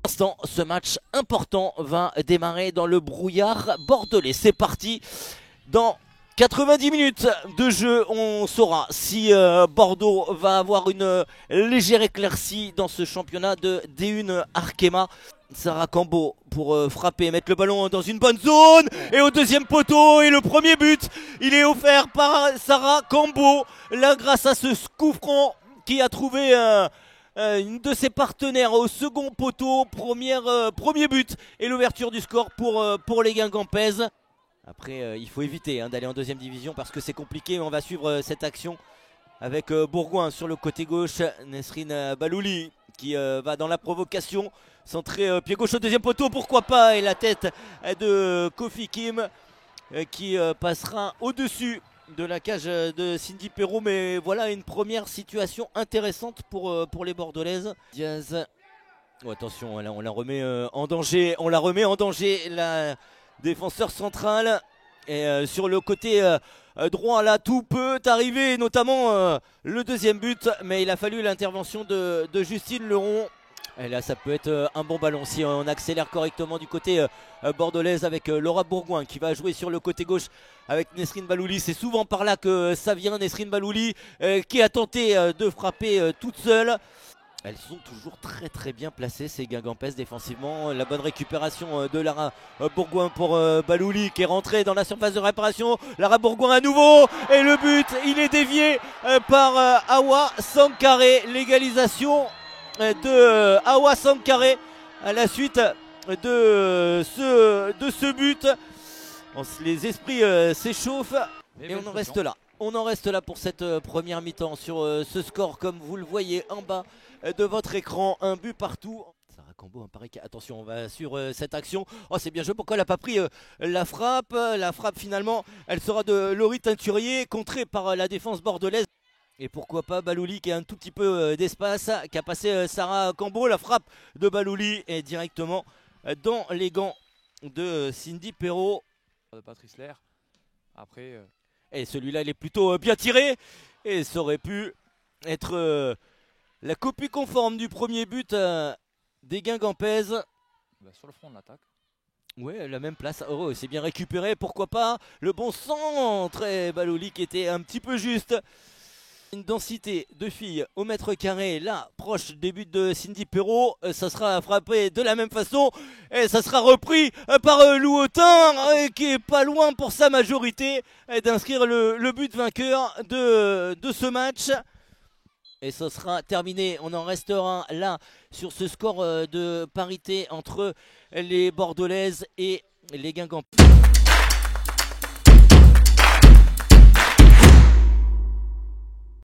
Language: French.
Instant, ce match important va démarrer dans le brouillard bordelais. C'est parti. Dans 90 minutes de jeu, on saura si Bordeaux va avoir une légère éclaircie dans ce championnat de D1 Arkema. Sarah Cambo pour frapper, mettre le ballon dans une bonne zone et au deuxième poteau, et le premier but, il est offert par Sarah Cambo, là grâce à ce coup franc qui a trouvé une de ses partenaires au second poteau. Premier but et l'ouverture du score pour les Guingampaises. Après il faut éviter d'aller en deuxième division parce que c'est compliqué, mais on va suivre cette action avec Bourgoin sur le côté gauche. Nesrine Balouli qui va dans la provocation, centré pied gauche au deuxième poteau, pourquoi pas, et la tête de Kofi Kim qui passera au-dessus de la cage de Cindy Perrault. Mais voilà une première situation intéressante pour les Bordelaises. Diaz, oh, attention, là, on la remet en danger, la défenseur central. Et sur le côté droit, là, tout peut arriver, notamment le deuxième but, mais il a fallu l'intervention de Justine Leron. Et là, ça peut être un bon ballon si on accélère correctement du côté bordelaise avec Laura Bourgoin qui va jouer sur le côté gauche avec Nesrine Balouli. C'est souvent par là que ça vient, Nesrine Balouli qui a tenté de frapper toute seule. Elles sont toujours très bien placées, ces Guingampaises, défensivement. La bonne récupération de Lara Bourgoin pour Balouli qui est rentrée dans la surface de réparation. Lara Bourgoin à nouveau, et le but, il est dévié par Awa Sankaré. L'égalisation de Awa Sankaré à la suite de ce but. Les esprits s'échauffent et on en reste là. On en reste là pour cette première mi-temps sur ce score, comme vous le voyez en bas de votre écran, un but partout. Sarah Cambo, un pari. Attention, on va sur cette action. Oh, c'est bien joué. Pourquoi elle n'a pas pris la frappe? La frappe, finalement, elle sera de Laurie Teinturier, contrée par la défense bordelaise. Et pourquoi pas Balouli qui a un tout petit peu d'espace, qui a passé Sarah Cambo. La frappe de Balouli est directement dans les gants de Cindy Perrault. De Patrice Lair. Après. Et celui-là, il est plutôt bien tiré. Et ça aurait pu être la copie conforme du premier but des Guingampaises. Sur le front de l'attaque. Ouais, la même place. Oh, c'est bien récupéré. Pourquoi pas le bon centre. Et Balouli qui était un petit peu juste. Une densité de filles au mètre carré, là, proche des buts de Cindy Perrault. Ça sera frappé de la même façon. Et ça sera repris par Lou Autain, qui est pas loin pour sa majorité d'inscrire le but vainqueur de ce match. Et ça sera terminé. On en restera là sur ce score de parité entre les Bordelaises et les Guingampaises.